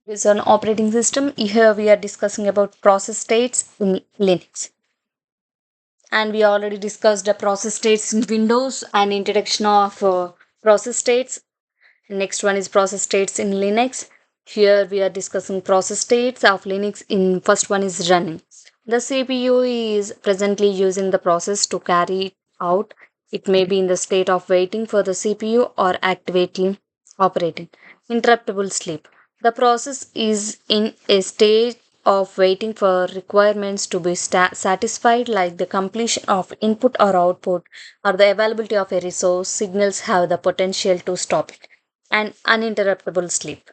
Is an operating system. Here we are discussing about process states in Linux. And we already discussed the process states in Windows and introduction of process states. Next one is process states in Linux. Here we are discussing process states of Linux. In first one is running. The CPU is presently using the process to carry it out. It may be in the state of waiting for the CPU or activating operating. Interruptible sleep. The process is in a state of waiting for requirements to be satisfied, like the completion of input or output or the availability of a resource. Signals have the potential to stop it. And uninterruptible sleep.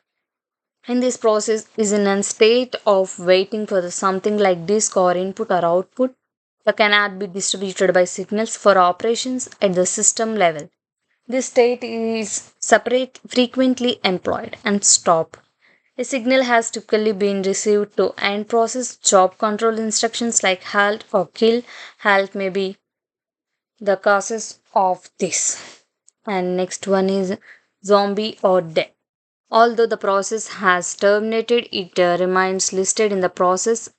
In this process is in a state of waiting for the something like disk or input or output that cannot be distributed by signals for operations at the system level. This state is separate frequently employed and stop. A signal has typically been received to end process job control instructions like halt or kill. Halt may be the causes of this. And next one is zombie or dead. Although the process has terminated, it remains listed in the process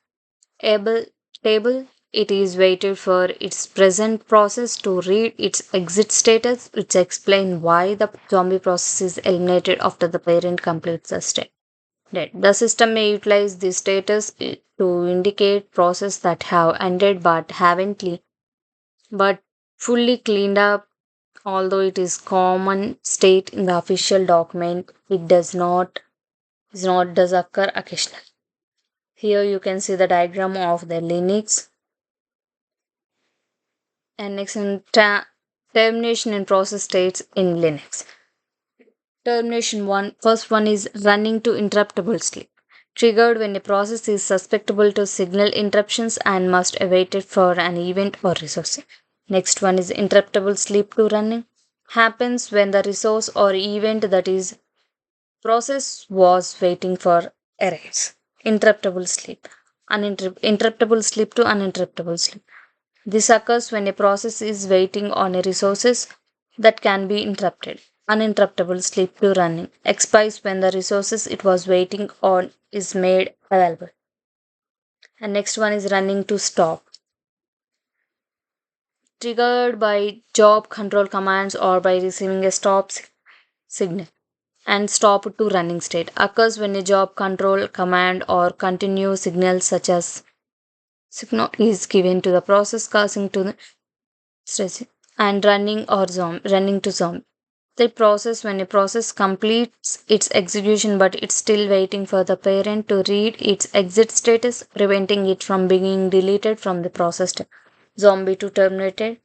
able table. It is waited for its present process to read its exit status, which explain why the zombie process is eliminated after the parent completes the step. Dead. The system may utilize this status to indicate process that have ended but haven't but fully cleaned up. Although it is common state in the official document, it does occur occasionally. Here you can see the diagram of the Linux. And next in termination and process states in Linux. Termination one, first one is running to interruptible sleep. Triggered when a process is susceptible to signal interruptions and must await it for an event or resource. Next one is interruptible sleep to running. Happens when the resource or event that is process was waiting for arrives. Interruptible sleep. Interruptible sleep to uninterruptible sleep. This occurs when a process is waiting on a resources that can be interrupted. Uninterruptible sleep to running expires when the resources it was waiting on is made available. And next one is running to stop. Triggered by job control commands or by receiving a stop signal. And stop to running state occurs when a job control command or continue signal such as signal is given to the process causing to the stress and running to zombie. The process when a process completes its execution but it's still waiting for the parent to read its exit status, preventing it from being deleted from the process. Zombie to terminated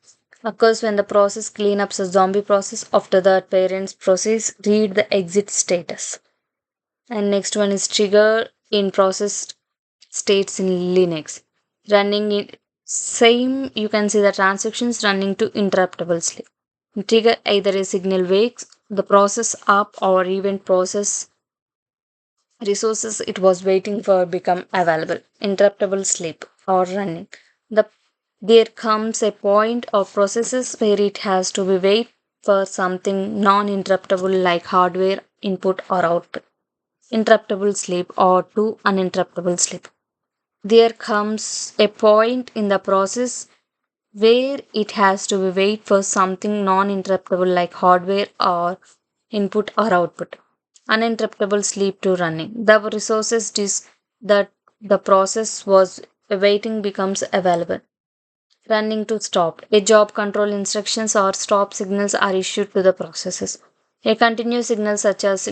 occurs when the process cleanups a zombie process after the parent's process read the exit status. And next one is trigger in process states in Linux. Running in same you can see the transactions running to interruptible sleep. Trigger either a signal wakes the process up or event process resources it was waiting for become available. Interruptible sleep or running. The there comes a point of processes where it has to be wait for something non-interruptible like hardware input or output. Interruptible sleep or to uninterruptible sleep. There comes a point in the process where it has to be wait for something non-interruptible like hardware or input or output. Uninterruptible sleep to running. The resources that the process was awaiting becomes available. Running to stop. A job control instructions or stop signals are issued to the processes. A continuous signal such as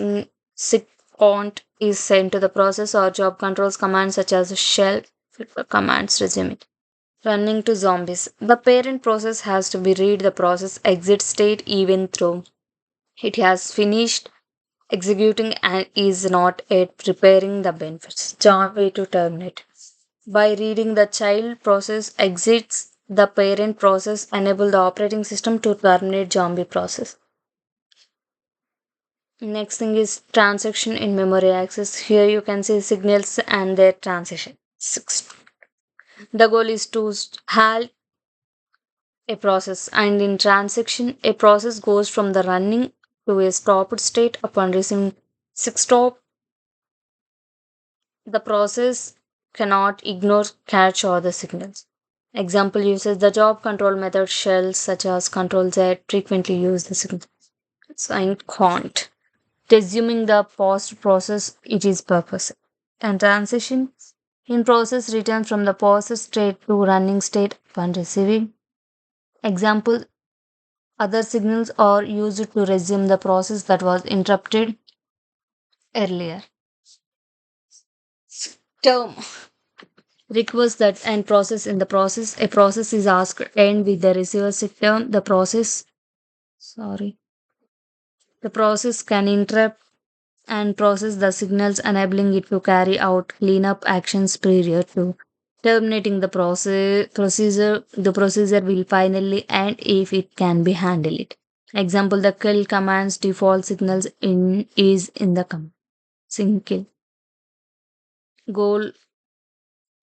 SIGCONT is sent to the process or job controls commands such as shell commands resume it. Running to zombies. The parent process has to be read the process exit state even though it has finished executing and is not yet preparing the benefits. Zombie to terminate. By reading the child process exits the parent process enable the operating system to terminate zombie process. Next thing is transaction in memory access. Here you can see signals and their transition. The goal is to halt a process and in transaction a process goes from the running to a stopped state upon receiving SIGSTOP The process cannot ignore catch or the signals. Example uses the job control method shells such as control Z frequently use the signal. SIGCONT. Resuming the paused process, it is purpose. And transition in process returns from the paused state to running state upon receiving. Example, other signals are used to resume the process that was interrupted earlier. Term request that end process in the process. A process is asked end with the receiver term. The process can interrupt and process the signals, enabling it to carry out cleanup actions prior to terminating the procedure. The procedure will finally end if it can be handled. Example, the kill command's default signals in the single goal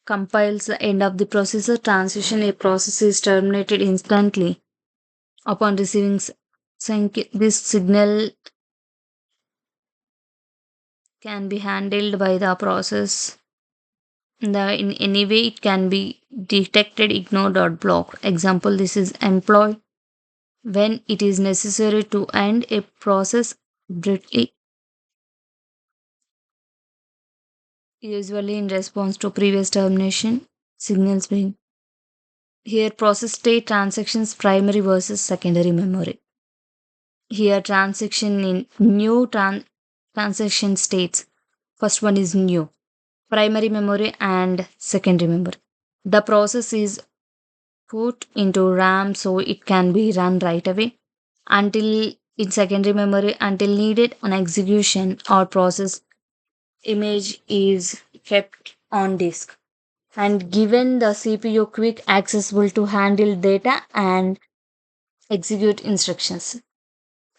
compiles the end of the processor transition. A process is terminated instantly upon receiving this signal can be handled by the process. In any way it can be detected, ignored, or blocked. Example, this is employed when it is necessary to end a process abruptly, usually in response to previous termination signals being. Here, process state transactions primary versus secondary memory. Here, transaction in transaction states. First one is new, primary memory and secondary memory. The process is put into RAM so it can be run right away until in secondary memory until needed on execution or process image is kept on disk and given the CPU quick accessible to handle data and execute instructions.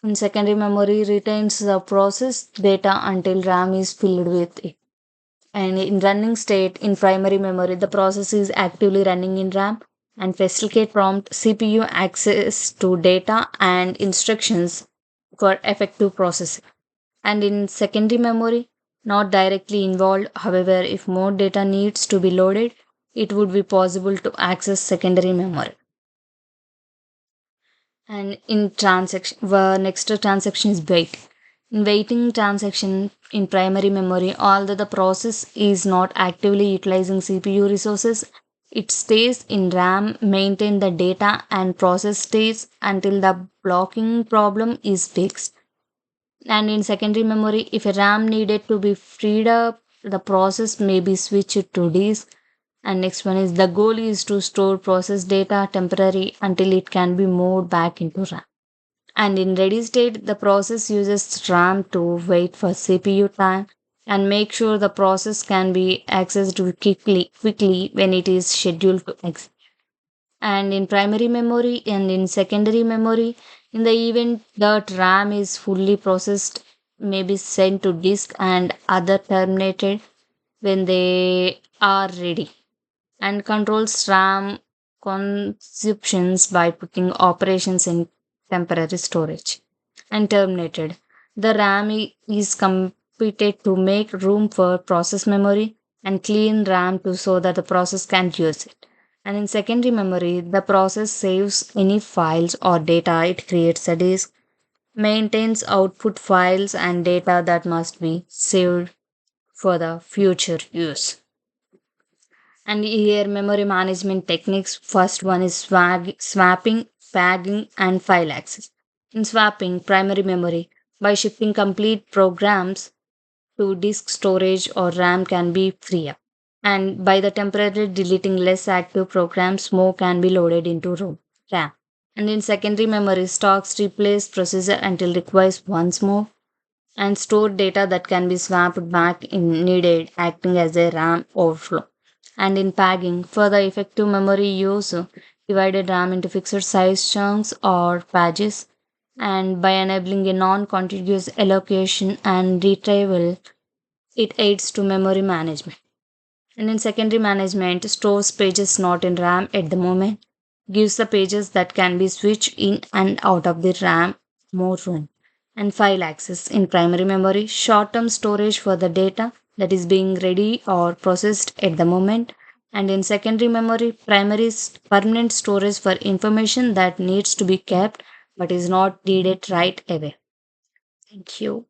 In secondary memory retains the process data until RAM is filled with it. And in running state in primary memory, the process is actively running in RAM and facilitate prompt CPU access to data and instructions for effective processing. And in secondary memory, not directly involved, however, if more data needs to be loaded, it would be possible to access secondary memory. And in transaction, the next transaction is wait. In waiting transaction in primary memory, although the process is not actively utilizing CPU resources, it stays in RAM, maintain the data, and process stays until the blocking problem is fixed. And in secondary memory, if a RAM needed to be freed up, the process may be switched to disk. And next one is the goal is to store process data temporary until it can be moved back into RAM. And in ready state, the process uses RAM to wait for CPU time and make sure the process can be accessed quickly when it is scheduled to exit. And in primary memory and in secondary memory, in the event that RAM is fully processed, may be sent to disk and other terminated when they are ready and controls RAM consumptions by putting operations in temporary storage and terminated. The RAM is computed to make room for process memory and clean RAM to so that the process can use it. And in secondary memory, the process saves any files or data it creates a disk, maintains output files and data that must be saved for the future use. And here memory management techniques. First one is swapping, tagging, and file access. In swapping primary memory, by shifting complete programs to disk storage or RAM can be free up. And by the temporarily deleting less active programs, more can be loaded into RAM. And in secondary memory, stocks replace processor until requires once more and store data that can be swapped back in needed, acting as a RAM overflow. And in pagging, for the effective memory use, divided RAM into fixed size chunks or pages, and by enabling a non-contiguous allocation and retrieval, it aids to memory management. And in secondary management, stores pages not in RAM at the moment, gives the pages that can be switched in and out of the RAM more room. And file access in primary memory, short term storage for the data that is being ready or processed at the moment. And in secondary memory, permanent storage for information that needs to be kept but is not needed right away. Thank you.